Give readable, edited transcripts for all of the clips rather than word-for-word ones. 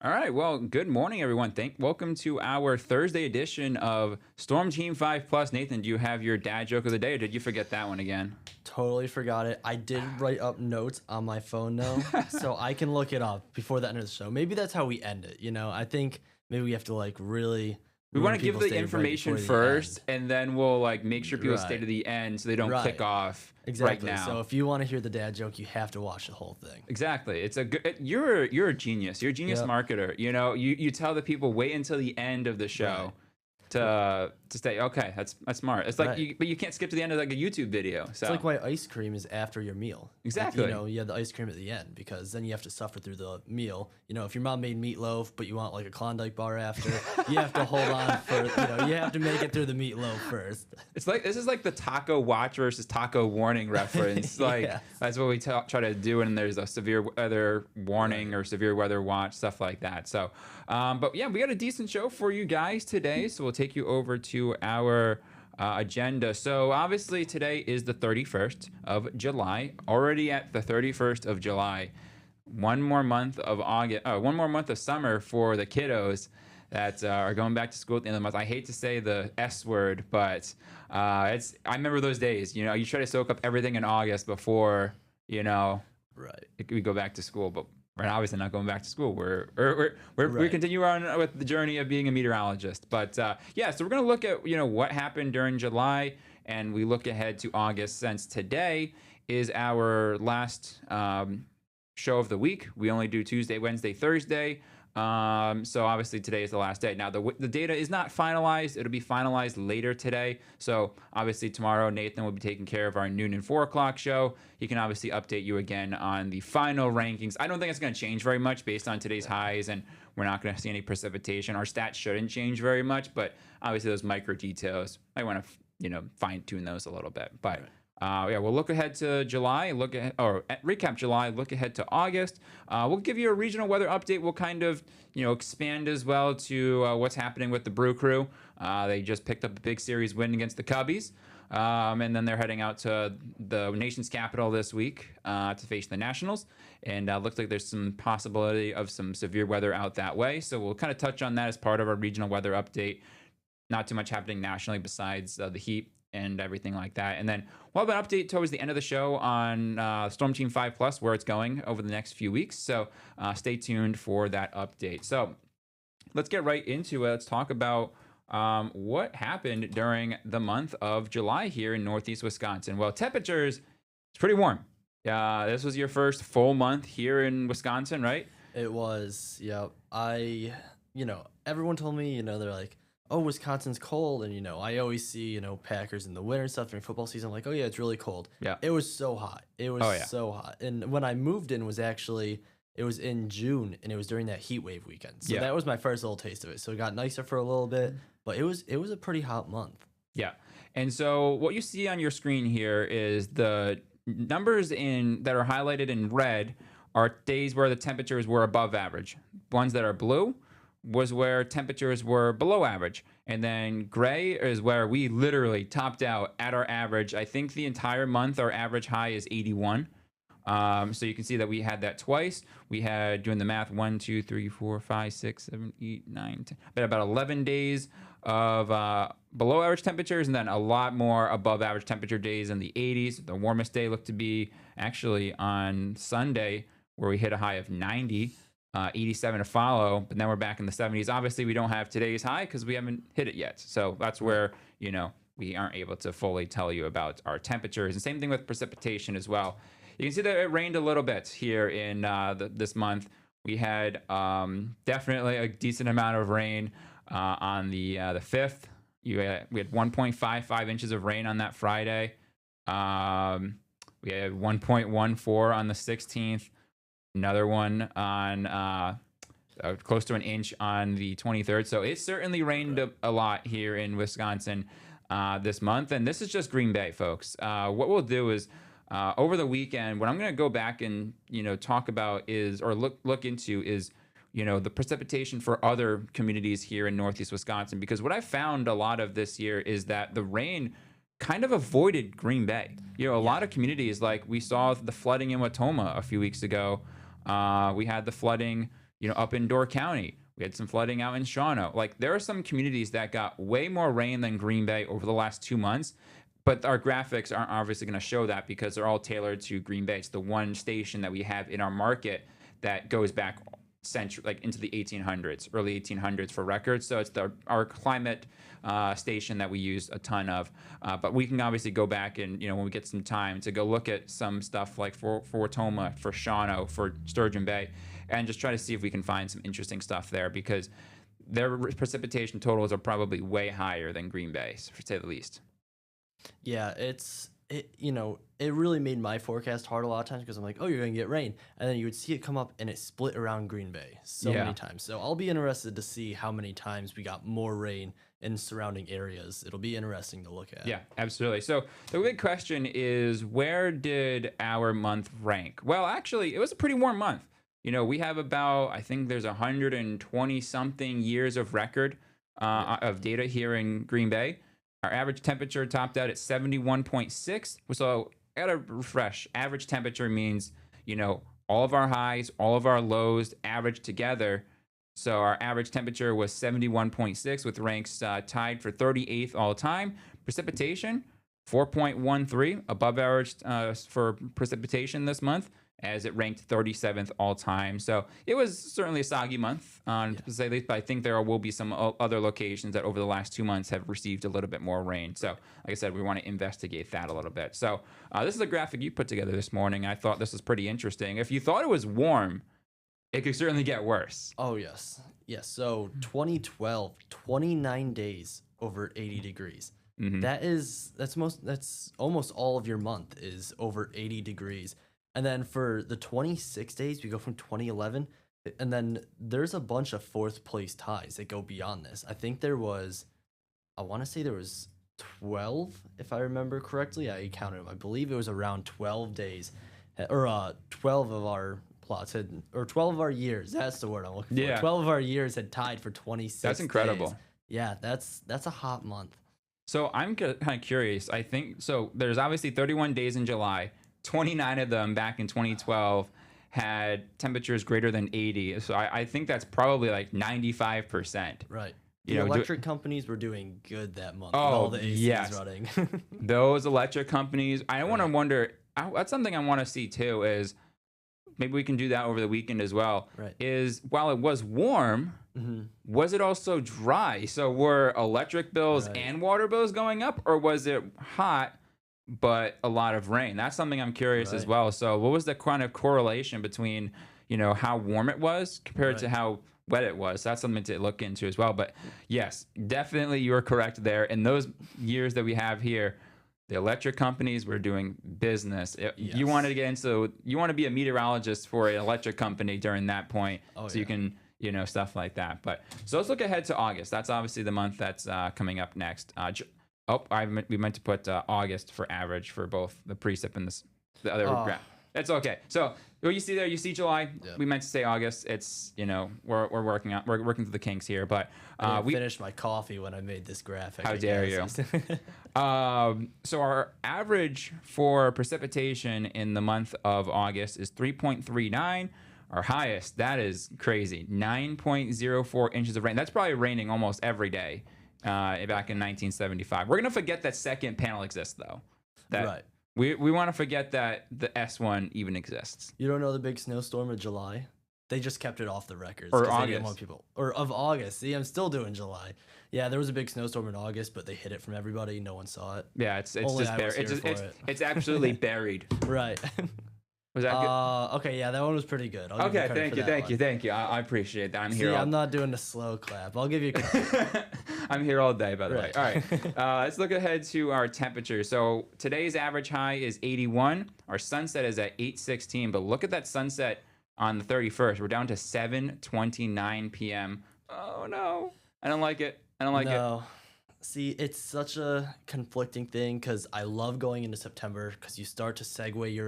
All right. Well, good morning, everyone. Welcome to our Thursday edition of Storm Team 5 Plus. Nathan, do you have your dad joke of the day, or did you forget that one again? Totally forgot it. I did write up notes on my phone though, so I can look it up before the end of the show. Maybe that's how we end it. I think maybe we have to like really We want ruin to give people's the day right information before the first, end. and then we'll like make sure people stay Right. to the end so they don't click Right. off right Exactly. So now. if you want to hear the dad joke, you have to watch the whole thing. Exactly. It's a good. You're a genius. You're a genius Yep. marketer. You tell the people wait until the end of the show Right. to stay. Okay, that's smart. It's like Right. but you can't skip to the end of like a YouTube video. So It's like why ice cream is after your meal. Like, exactly. you have the ice cream at the end because then you have to suffer through the meal. If your mom made meatloaf, but you want like a Klondike bar after, you have to hold on for, you have to make it through the meatloaf first. It's like this is like the taco watch versus taco warning reference. Like Yeah. that's what we try to do, and there's a severe weather warning or severe weather watch, stuff like that. So, but yeah, we got a decent show for you guys today. So we'll take you over to our agenda. So obviously today is the 31st of July. Already at the 31st of July. One more month of August. One more month of summer for the kiddos that are going back to school at the end of the month. I hate to say the S word, but I remember those days. You try to soak up everything in August before Right. we go back to school, but we're obviously not going back to school. We Right. continue on with the journey of being a meteorologist. But yeah, so we're gonna look at what happened during July, and we look ahead to August since today is our last show of the week. We only do Tuesday, Wednesday, Thursday. So obviously today is the last day. Now the data is not finalized. It'll be finalized later today. So obviously tomorrow Nathan will be taking care of our noon and 4 o'clock show. He can obviously update you again on the final rankings. I don't think it's going to change very much based on today's highs, and we're not going to see any precipitation. Our stats shouldn't change very much, but obviously those micro details, I want to fine tune those a little bit. But yeah, we'll look ahead to July, recap July, look ahead to August. We'll give you a regional weather update. We'll kind of, expand as well to what's happening with the Brew Crew. They just picked up a big series win against the Cubbies. And then they're heading out to the nation's capital this week to face the Nationals. And looks like there's some possibility of some severe weather out that way. So we'll kind of touch on that as part of our regional weather update. Not too much happening nationally besides the heat and everything like that. And then we'll have an update towards the end of the show on Storm Team 5 Plus, where it's going over the next few weeks. So stay tuned for that update. So let's get right into it. Let's talk about what happened during the month of July here in Northeast Wisconsin. Well, temperatures, it's pretty warm. This was your first full month here in Wisconsin, right? It was, yeah. Everyone told me, they're like, oh, Wisconsin's cold. And, I always see, Packers in the winter and stuff during football season. I'm like, oh, yeah, it's really cold. Yeah. It was so hot. It was Oh, yeah. so hot. And when I moved in it was in June, and it was during that heat wave weekend. So Yeah. that was my first little taste of it. So it got nicer for a little bit, but it was a pretty hot month. Yeah. And so what you see on your screen here is the numbers that are highlighted in red are days where the temperatures were above average. Ones that are blue was where temperatures were below average. And then gray is where we literally topped out at our average. I think the entire month, our average high is 81. So you can see that we had that twice. We had, doing the math, 1, 2, 3, 4, 5, 6, 7, 8, 9, 10, about 11 days of below average temperatures, and then a lot more above average temperature days in the 80s. The warmest day looked to be actually on Sunday, where we hit a high of 90. 87 to follow, but then we're back in the 70s. Obviously, we don't have today's high because we haven't hit it yet. So that's where, we aren't able to fully tell you about our temperatures. And same thing with precipitation as well. You can see that it rained a little bit here in this month. We had definitely a decent amount of rain on the 5th. We had 1.55 inches of rain on that Friday. We had 1.14 on the 16th. Another one on close to an inch on the 23rd. So it certainly rained a lot here in Wisconsin this month. And this is just Green Bay, folks. What we'll do is over the weekend, what I'm going to go back and talk about is, or look into is, the precipitation for other communities here in Northeast Wisconsin. Because what I found a lot of this year is that the rain kind of avoided Green Bay. A lot of communities, like we saw the flooding in Watoma a few weeks ago. We had the flooding, up in Door County, we had some flooding out in Shawano. Like, there are some communities that got way more rain than Green Bay over the last 2 months. But our graphics aren't obviously going to show that because they're all tailored to Green Bay. It's the one station that we have in our market that goes back into the 1800s, early 1800s for records. So it's our climate station that we use a ton of. But we can obviously go back and, when we get some time, to go look at some stuff like for Watoma, for Shawano, for Sturgeon Bay, and just try to see if we can find some interesting stuff there, because their precipitation totals are probably way higher than Green Bay's, to say the least. Yeah, it really made my forecast hard a lot of times, because I'm like, oh, you're going to get rain. And then you would see it come up and it split around Green Bay so many times. So I'll be interested to see how many times we got more rain in surrounding areas. It'll be interesting to look at. Yeah, absolutely. So the big question is, where did our month rank? Well, actually, it was a pretty warm month. We have about, I think there's 120 something years of record of data here in Green Bay. Our average temperature topped out at 71.6. So I gotta refresh. Average temperature means, all of our highs, all of our lows averaged together. So our average temperature was 71.6, with ranks tied for 38th all time. Precipitation, 4.13, above average for precipitation this month, as it ranked 37th all time. So it was certainly a soggy month, to say the least, but I think there will be some other locations that over the last 2 months have received a little bit more rain. So like I said, we want to investigate that a little bit. So this is a graphic you put together this morning. I thought this was pretty interesting. If you thought it was warm, it could certainly get worse. Oh, yes. Yes. So 2012, 29 days over 80 degrees. Mm-hmm. That's almost all of your month is over 80 degrees. And then for the 26 days, we go from 2011, and then there's a bunch of fourth place ties that go beyond this. I think I want to say there was 12, if I remember correctly. I counted them. I believe it was around 12 days, or 12 of our plots had, or 12 of our years. That's the word I'm looking for. 12 of our years had tied for 26 That's incredible. days. Yeah, that's a hot month. So I'm kind of curious. I think, so there's obviously 31 days in July. 29 of them back in 2012 had temperatures greater than 80. So I think that's probably like 95%. Right. The electric companies were doing good that month. With Oh, all the ACs yes. running. Those electric companies, I want to wonder, that's something I want to see too, is maybe we can do that over the weekend as well, is while it was warm, was it also dry? So were electric bills and water bills going up, or was it hot but a lot of rain? That's something I'm curious as well. So what was the kind of correlation between, how warm it was compared to how wet it was? That's something to look into as well. But yes, definitely you're correct there. In those years that we have here, the electric companies were doing business. You wanted to get into, you want to be a meteorologist for an electric company during that point, you can, stuff like that. But so let's look ahead to August. That's obviously the month that's coming up next. We meant to put August for average for both the precip and the other graph. That's okay. So what you see there, you see July. Yeah. We meant to say August. It's we're working through the kinks here, but we finished my coffee when I made this graphic. How dare you? So our average for precipitation in the month of August is 3.39. Our highest, that is crazy, 9.04 inches of rain. That's probably raining almost every day. Back in 1975. We're going to forget that second panel exists, though. We want to forget that the S1 even exists. You don't know the big snowstorm of July? They just kept it off the records. Or August. August. They didn't want people. Or of August. See, I'm still doing July. Yeah, there was a big snowstorm in August, but they hid it from everybody. No one saw it. Yeah, it's just buried. It's absolutely buried. Right. Was that good? Okay, yeah, that one was pretty good. Okay, thank you. I appreciate that. I'm here. I'm not doing the slow clap. I'll give you a I'm here all day, by the way. All right, let's look ahead to our temperature. So today's average high is 81. Our sunset is at 8:16, but look at that sunset on the 31st. We're down to 7:29 p.m. Oh, no. I don't like it. No. See, it's such a conflicting thing because I love going into September because you start to segue your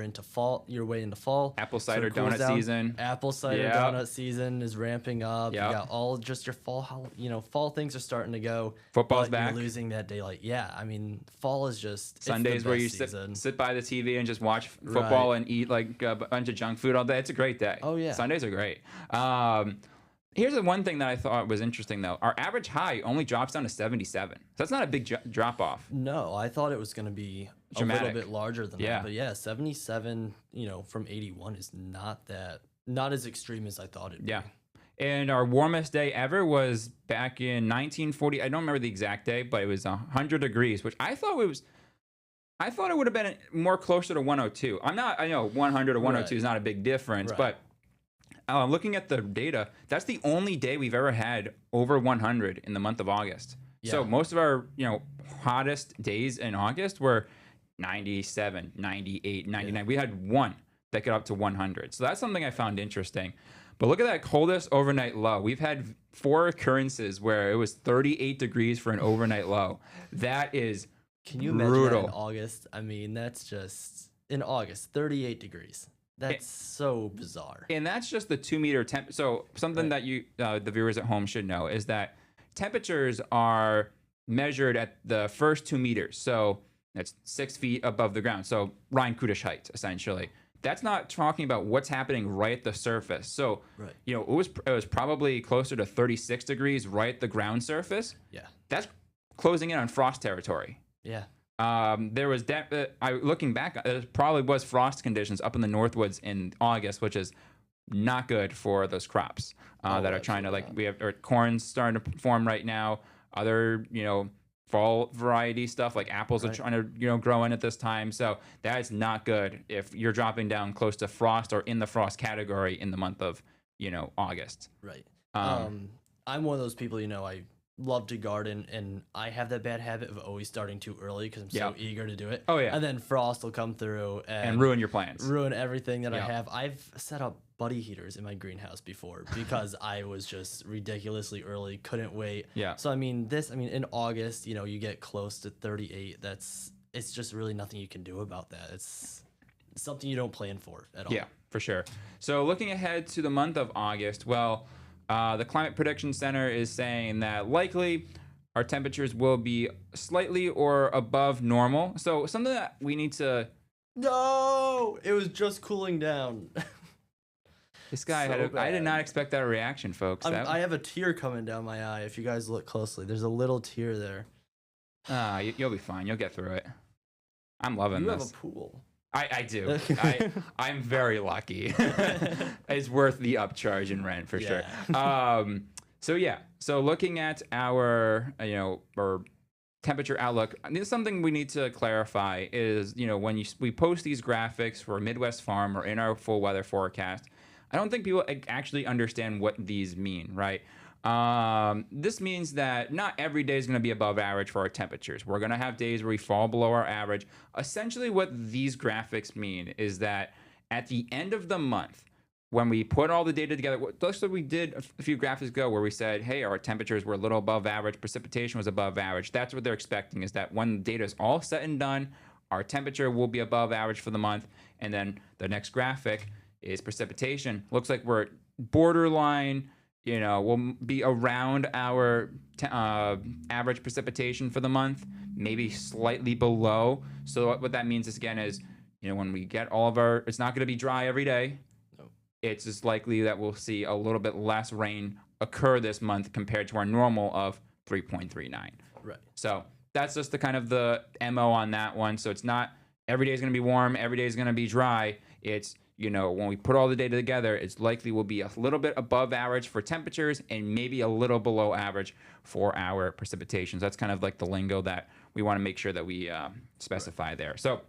way into fall. Apple cider donut season. Apple cider donut season is ramping up. Yep. You got all just your fall things are starting to go. Football's back. You're losing that daylight. Yeah, I mean, fall is just Sundays where you sit by the TV and just watch football and eat like a bunch of junk food all day. It's a great day. Oh, yeah. Sundays are great. Here's the one thing that I thought was interesting, though. Our average high only drops down to 77. So that's not a big drop off. No, I thought it was going to be Dramatic. a little bit larger than Yeah. that. But yeah, 77, from 81 is not as extreme as I thought it'd Yeah. be. And our warmest day ever was back in 1940. I don't remember the exact day, but it was 100 degrees, which I thought it would have been more closer to 102. I know 100 or 102 is not a big difference, Right. but looking at the data, that's the only day we've ever had over 100 in the month of August. So Yeah. most of our, hottest days in August were 97, 98, 99. Yeah. We had one that got up to 100. So that's something I found interesting. But look at that coldest overnight low. We've had 4 occurrences where it was 38 degrees for an overnight low. That is Can you imagine that brutal. in August? I mean, that's just in August, 38 degrees. That's so bizarre. And that's just the 2 meter temp. So something Right. that you, the viewers at home should know is that temperatures are measured at the first 2 meters. So that's 6 feet above the ground. So Ryan Kudish height, essentially. That's not talking about what's happening right at the surface. So, Right. it was probably closer to 36 degrees right at the ground surface. Yeah. That's closing in on frost territory. Yeah. There was looking back, there probably was frost conditions up in the Northwoods in August, which is not good for those crops that are trying to we have corn's starting to form right now. Other fall variety stuff like apples are trying to grow in at this time. So that is not good if you're dropping down close to frost or in the frost category in the month of August. Right. I'm one of those people, I love to garden, and I have that bad habit of always starting too early because I'm so eager to do it. Oh, yeah. And then frost will come through And ruin your plans. ruin everything that I Yeah. have. I've set up buddy heaters in my greenhouse before because I was just ridiculously early, couldn't wait. Yeah. So in August, you get close to 38. It's just really nothing you can do about that. It's something you don't plan for at all. Yeah, for sure. So looking ahead to the month of August, well, the Climate Prediction Center is saying that likely our temperatures will be slightly or above normal. So something that we need to... No, it was just cooling down. This guy So I did not bad. expect that reaction, folks. I have a tear coming down my eye. If you guys look closely, there's a little tear there. You'll be fine. You'll get through it. I'm loving You this. have a pool. I do. I'm very lucky. It's worth the upcharge in rent for sure. So looking at our our temperature outlook, this is something we need to clarify is when we post these graphics for Midwest Farm or in our full weather forecast, I don't think people actually understand what these mean, right? This means that not every day is going to be above average for our temperatures. We're going to have days where we fall below our average. Essentially, what these graphics mean is that at the end of the month, when we put all the data together, just like we did a few graphics ago where we said, hey, our temperatures were a little above average, precipitation was above average. That's what they're expecting, is that when the data is all said and done, our temperature will be above average for the month. And then the next graphic is precipitation. Looks like we're borderline, we'll be around our average precipitation for the month, maybe slightly below. So what that means is, again, is, when we get all of it's not going to be dry every day. No. It's just likely that we'll see a little bit less rain occur this month compared to our normal of 3.39. Right. So that's just the kind of the MO on that one. So it's not every day is going to be warm, every day is going to be dry. It's, when we put all the data together, it's likely will be a little bit above average for temperatures and maybe a little below average for our precipitation. So that's kind of like the lingo that we want to make sure that we specify there. So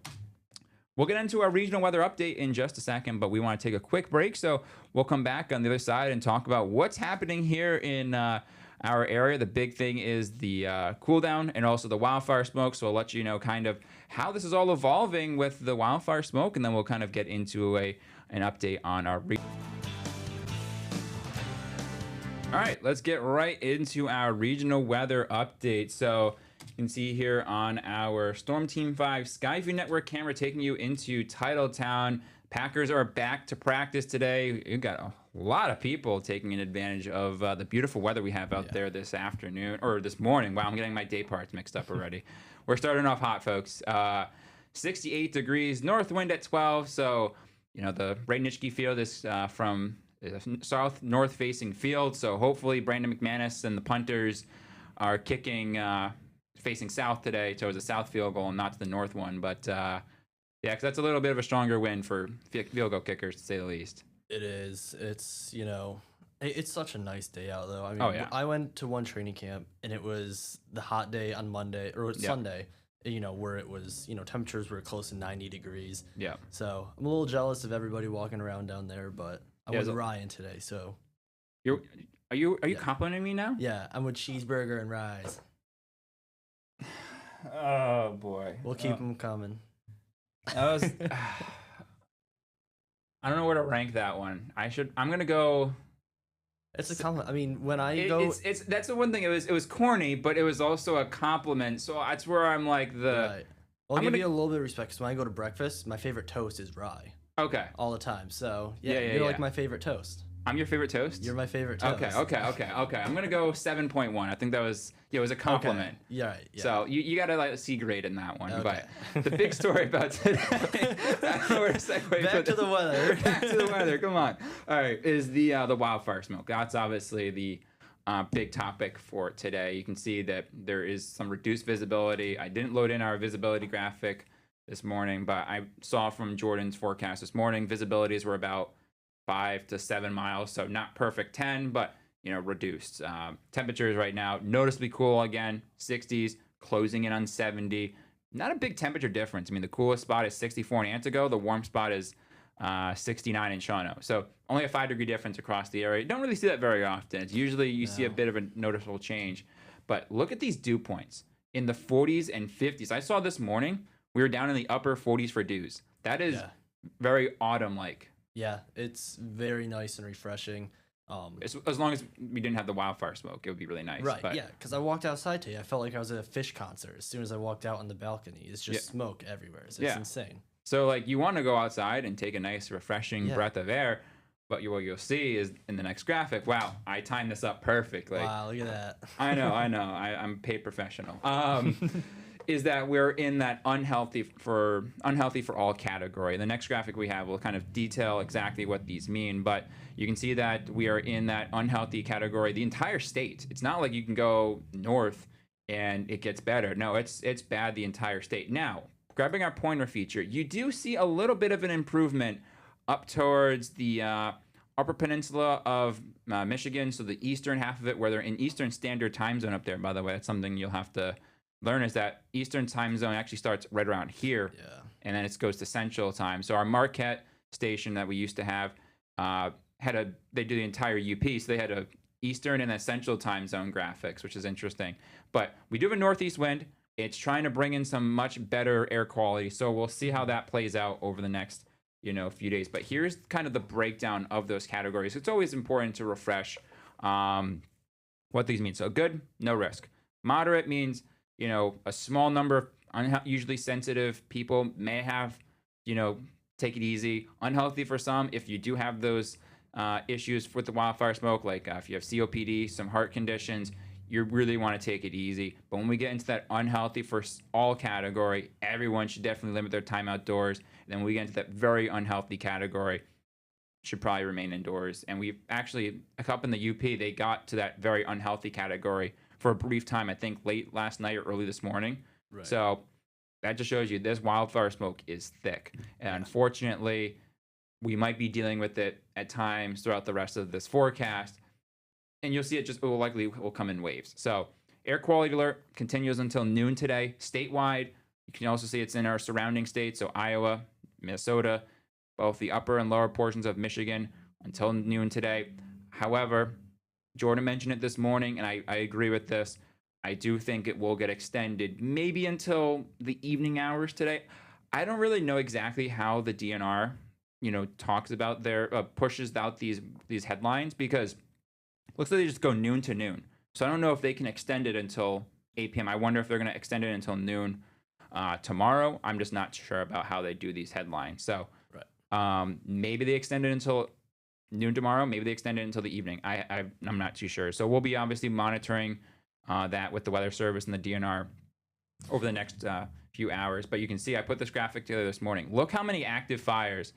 we'll get into our regional weather update in just a second, but we want to take a quick break. So we'll come back on the other side and talk about what's happening here in our area. The big thing is the cool down and also the wildfire smoke. So I'll let you know kind of how this is all evolving with the wildfire smoke, and then we'll kind of get into an update on our All right, let's get right into our regional weather update. So you can see here on our Storm Team 5 Skyview Network camera taking you into Titletown. Packers are back to practice today. We've got a lot of people taking advantage of the beautiful weather we have out there this afternoon, or this morning. Wow, I'm getting my day parts mixed up already. We're starting off hot, folks. 68 degrees, north wind at 12. So, the Ray Nitschke field is It's a south-north facing field, so hopefully Brandon McManus and the punters are kicking facing south today towards the south field goal and not to the north one. But yeah, 'cause that's a little bit of a stronger win for field goal kickers, to say the least. It is. It's, it's such a nice day out, though. I mean, Oh, yeah. I went to one training camp, and it was the hot day on Monday or Sunday, where it was, temperatures were close to 90 degrees. Yeah. So I'm a little jealous of everybody walking around down there, but I went with Ryan today, so. Are you complimenting me now? Yeah, I'm with cheeseburger and rice. Oh boy. We'll keep them coming. That was. I don't know where to rank that one. I'm gonna go. It's a compliment. I mean, when I it's that's the one thing. It was corny, but it was also a compliment. So that's where I'm like Right. Well, I'll give you a little bit of respect, because when I go to breakfast, my favorite toast is rye. Okay. All the time. So you're like my favorite toast. I'm your favorite toast? You're my favorite toast. Okay. I'm gonna go 7.1. I think that was it was a compliment. Okay. Yeah, right. Yeah. So you got to like a C grade in that one. Okay. But the big story about today, I don't know where to segue. Back to the weather. Back to the weather. Come on. All right, is the wildfire smoke. That's obviously the big topic for today. You can see that there is some reduced visibility. I didn't load in our visibility graphic this morning, but I saw from Jordan's forecast this morning, visibilities were about 5 to 7 miles, so not perfect 10, but reduced. Temperatures right now noticeably cool again, 60s, closing in on 70. Not a big temperature difference. I mean, the coolest spot is 64 in Antigo. The warm spot is 69 in Shawano. So only a 5-degree difference across the area. You don't really see that very often. It's usually you see a bit of a noticeable change. But look at these dew points in the 40s and 50s. I saw this morning we were down in the upper 40s for dews. That is very autumn-like. Yeah, it's very nice and refreshing. As long as we didn't have the wildfire smoke, it would be really nice. Right, but, yeah, because I walked outside today. I felt like I was at a fish concert as soon as I walked out on the balcony. It's just smoke everywhere. It's insane. So, you want to go outside and take a nice, refreshing breath of air, but what you'll see is in the next graphic, wow, I timed this up perfectly. Wow, look at that. I know. I'm a paid professional. Is that we're in that unhealthy for all category. The next graphic we have will kind of detail exactly what these mean, but you can see that we are in that unhealthy category. The entire state. It's not like you can go north and it gets better. No, it's bad the entire state. Now, grabbing our pointer feature, you do see a little bit of an improvement up towards the upper peninsula of Michigan, so the eastern half of it, where they're in Eastern Standard Time Zone up there. By the way, that's something you'll have to learn, is that Eastern Time Zone actually starts right around here, and then it goes to Central Time. So our Marquette station that we used to have they do the entire UP, so they had a Eastern and a Central Time Zone graphics, which is interesting. But we do have a northeast wind. It's trying to bring in some much better air quality, so we'll see how that plays out over the next few days. But here's kind of the breakdown of those categories. It's always important to refresh what these mean. So good, no risk. Moderate means a small number of unusually sensitive people may have, take it easy. Unhealthy for some, if you do have those issues with the wildfire smoke, like if you have COPD, some heart conditions, you really want to take it easy. But when we get into that unhealthy for all category, everyone should definitely limit their time outdoors. And then when we get into that very unhealthy category, should probably remain indoors. And we've actually, up in the UP, they got to that very unhealthy category for a brief time, I think late last night or early this morning. Right. So that just shows you this wildfire smoke is thick. And unfortunately, we might be dealing with it at times throughout the rest of this forecast. And you'll see it likely will come in waves. So air quality alert continues until noon today. Statewide, you can also see it's in our surrounding states. So Iowa, Minnesota, both the upper and lower portions of Michigan until noon today. However, Jordan mentioned it this morning, and I agree with this. I do think it will get extended maybe until the evening hours today. I don't really know exactly how the DNR, talks about pushes out these headlines, because it looks like they just go noon to noon. So I don't know if they can extend it until 8 p.m. I wonder if they're going to extend it until noon tomorrow. I'm just not sure about how they do these headlines. So maybe they extend it until noon tomorrow. Maybe they extend it until the evening. I'm not too sure. So we'll be obviously monitoring that with the Weather Service and the DNR over the next few hours. But you can see I put this graphic together this morning. Look how many active fires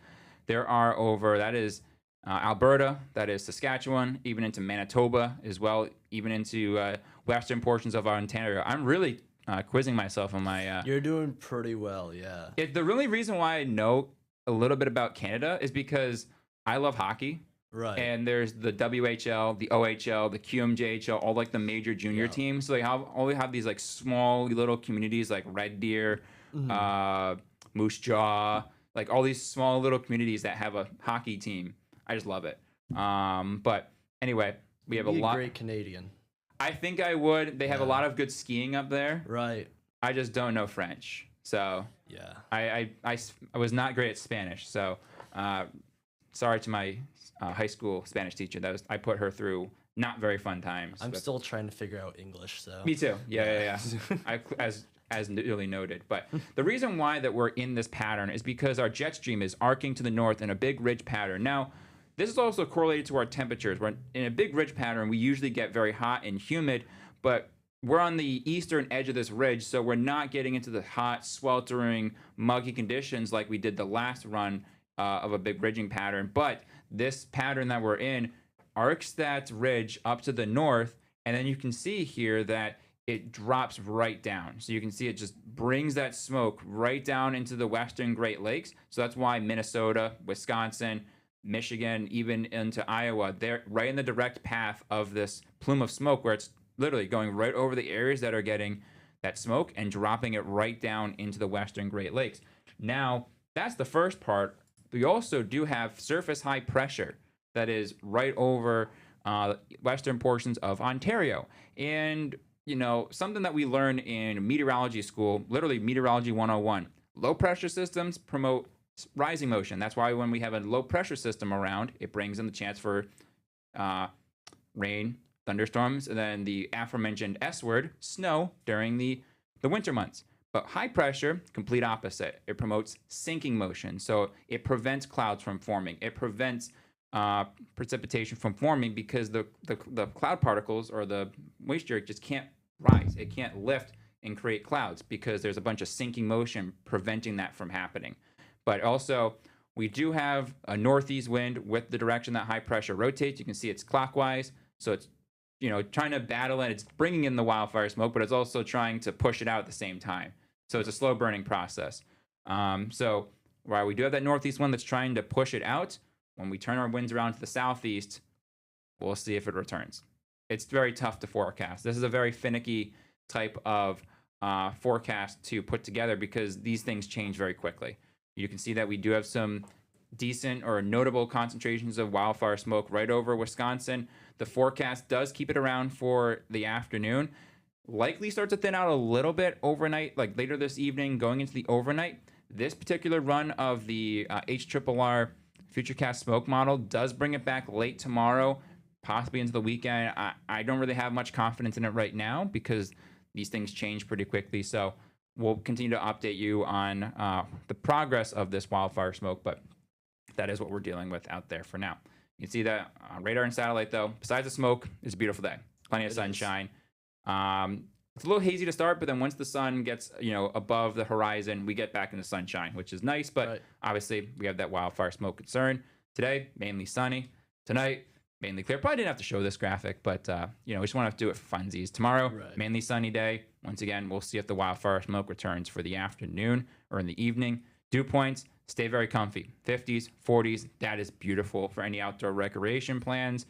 there are over. That is Alberta, that is Saskatchewan, even into Manitoba as well, even into western portions of Ontario. I'm really quizzing myself on my. You're doing pretty well, yeah. The really reason why I know a little bit about Canada is because I love hockey. Right. And there's the WHL, the OHL, the QMJHL, all like the major junior teams. So they only have these like small little communities like Red Deer, Moose Jaw, like all these small little communities that have a hockey team. I just love it. But anyway, we have a lot. Great Canadian. I think I would. They have a lot of good skiing up there. Right. I just don't know French, so yeah. I was not great at Spanish. So sorry to my high school Spanish teacher. I put her through not very fun times. I'm still trying to figure out English. So me too. Yeah. As newly noted. But the reason why that we're in this pattern is because our jet stream is arcing to the north in a big ridge pattern. Now, this is also correlated to our temperatures. We're in a big ridge pattern. We usually get very hot and humid, but we're on the eastern edge of this ridge, so we're not getting into the hot, sweltering, muggy conditions like we did the last run of a big ridging pattern. But this pattern that we're in arcs that ridge up to the north, and then you can see here that it drops right down. So you can see it just brings that smoke right down into the western Great Lakes. So that's why Minnesota, Wisconsin, Michigan, even into Iowa, they're right in the direct path of this plume of smoke where it's literally going right over the areas that are getting that smoke and dropping it right down into the western Great Lakes. Now, that's the first part. We also do have surface high pressure that is right over western portions of Ontario. And, you know, something that we learn in meteorology school, literally Meteorology 101, low pressure systems promote rising motion. That's why when we have a low pressure system around, it brings in the chance for rain, thunderstorms, and then the aforementioned S word, snow, during the winter months. But high pressure, complete opposite. It promotes sinking motion. So it prevents clouds from forming. It prevents precipitation from forming because the cloud particles or the moisture just can't rise. It can't lift and create clouds because there's a bunch of sinking motion preventing that from happening. But also, we do have a northeast wind with the direction that high pressure rotates. You can see it's clockwise. So it's, you know, trying to battle it. It's bringing in the wildfire smoke, but it's also trying to push it out at the same time. So it's a slow burning process. So while we do have that northeast wind that's trying to push it out, when we turn our winds around to the southeast, we'll see if it returns. It's very tough to forecast. This is a very finicky type of forecast to put together because these things change very quickly. You can see that we do have some decent or notable concentrations of wildfire smoke right over Wisconsin. The forecast does keep it around for the afternoon. Likely start to thin out a little bit overnight, like later this evening, going into the overnight. This particular run of the HRRR Futurecast smoke model does bring it back late tomorrow, possibly into the weekend. I don't really have much confidence in it right now because these things change pretty quickly. So we'll continue to update you on the progress of this wildfire smoke, but that is what we're dealing with out there for now. You can see that radar and satellite, though, besides the smoke, it's a beautiful day. Plenty of sunshine. It's a little hazy to start, but then once the sun gets, you know, above the horizon, we get back into sunshine, which is nice. But obviously, we have that wildfire smoke concern. Today, mainly sunny. Tonight, mainly clear. Probably didn't have to show this graphic, but you know, we just want to do it for funsies. Tomorrow, mainly sunny day. Once again, we'll see if the wildfire smoke returns for the afternoon or in the evening. Dew points, stay very comfy. 50s, 40s. That is beautiful for any outdoor recreation plans.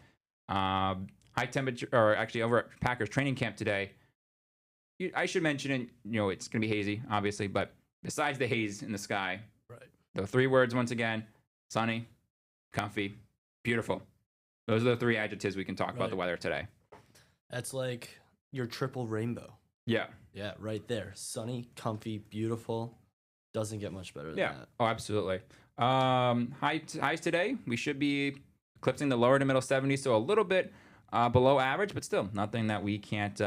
High temperature, or actually over at Packers training camp today. I should mention it. You know, it's going to be hazy, obviously, but besides the haze in the sky, the three words once again: sunny, comfy, beautiful. Those are the three adjectives we can talk about the weather today. That's like your triple rainbow. Yeah. Yeah, right there. Sunny, comfy, beautiful. Doesn't get much better than that. Oh, absolutely. Highs today, we should be eclipsing the lower to middle 70s, so a little bit below average, but still nothing that we can't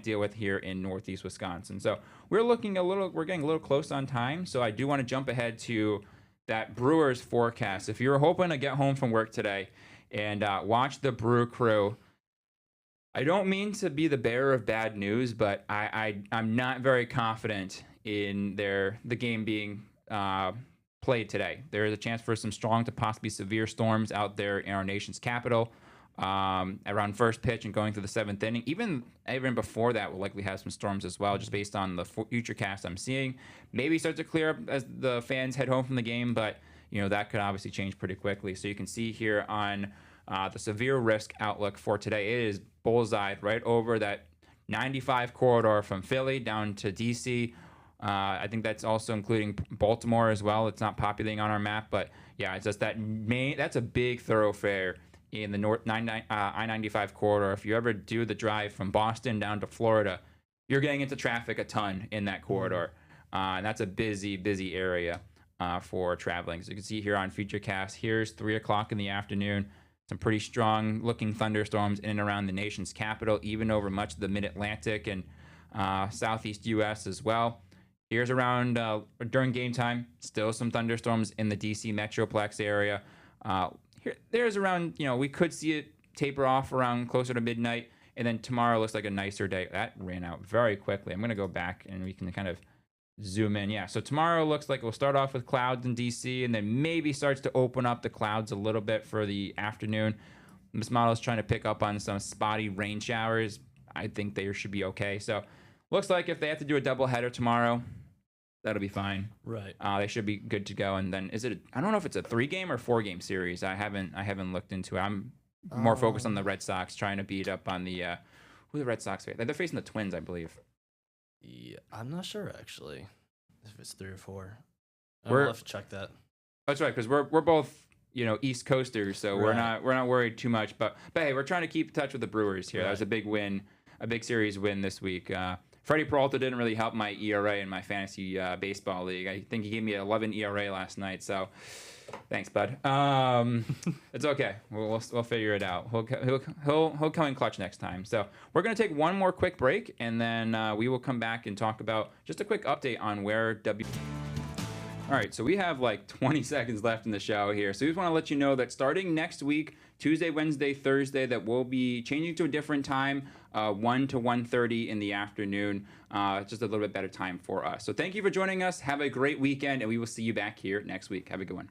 deal with here in Northeast Wisconsin. So we're getting a little close on time. So I do want to jump ahead to that Brewers forecast. If you're hoping to get home from work today and watch the Brew Crew, I don't mean to be the bearer of bad news, but I'm not very confident in the game being played today. There is a chance for some strong to possibly severe storms out there in our nation's capital. Around first pitch and going through the seventh inning. Even before that, we'll likely have some storms as well, just based on the future cast I'm seeing. Maybe start to clear up as the fans head home from the game, but that could obviously change pretty quickly. So you can see here on the severe risk outlook for today, it is bullseye right over that 95 corridor from Philly down to DC. I think that's also including Baltimore as well. It's not populating on our map, but yeah, it's just that's a big thoroughfare in the I-95 corridor. If you ever do the drive from Boston down to Florida, you're getting into traffic a ton in that corridor. And that's a busy area for traveling. So you can see here on Futurecast, here's 3 o'clock in the afternoon. Some pretty strong looking thunderstorms in and around the nation's capital, even over much of the mid-Atlantic and southeast U.S. as well. Here's around during game time, still some thunderstorms in the DC Metroplex area. There's around, we could see it taper off around closer to midnight, and then tomorrow looks like a nicer day. That ran out very quickly. I'm going to go back and we can kind of zoom in. Yeah, so tomorrow looks like we'll start off with clouds in DC, and then maybe starts to open up the clouds a little bit for the afternoon. This model is trying to pick up on some spotty rain showers. I think they should be okay. So looks like if they have to do a doubleheader tomorrow, that'll be fine. Right. They should be good to go. And then I don't know if it's a 3-game or 4-game series. I haven't looked into it. I'm more focused on the Red Sox, trying to beat up on the who the Red Sox face. They're facing the Twins, I believe. Yeah, I'm not sure actually if it's 3 or 4. We'll have to check that. That's right, because we're both East Coasters, so right. we're not worried too much. But hey, we're trying to keep in touch with the Brewers here. Right. That was a big win, a big series win this week. Freddie Peralta didn't really help my ERA in my fantasy baseball league. I think he gave me an 11 ERA last night. So, thanks, bud. It's okay. We'll figure it out. He'll come in clutch next time. So we're gonna take one more quick break, and then we will come back and talk about just a quick update on where All right, so we have like 20 seconds left in the show here. So we just want to let you know that starting next week, Tuesday, Wednesday, Thursday, that we'll be changing to a different time, 1 to 1:30 in the afternoon. Just a little bit better time for us. So thank you for joining us. Have a great weekend, and we will see you back here next week. Have a good one.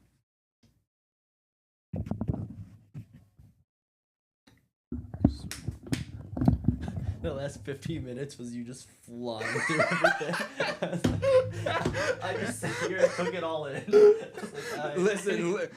The last 15 minutes was you just flying through everything. I just sit here and took it all in. Listen.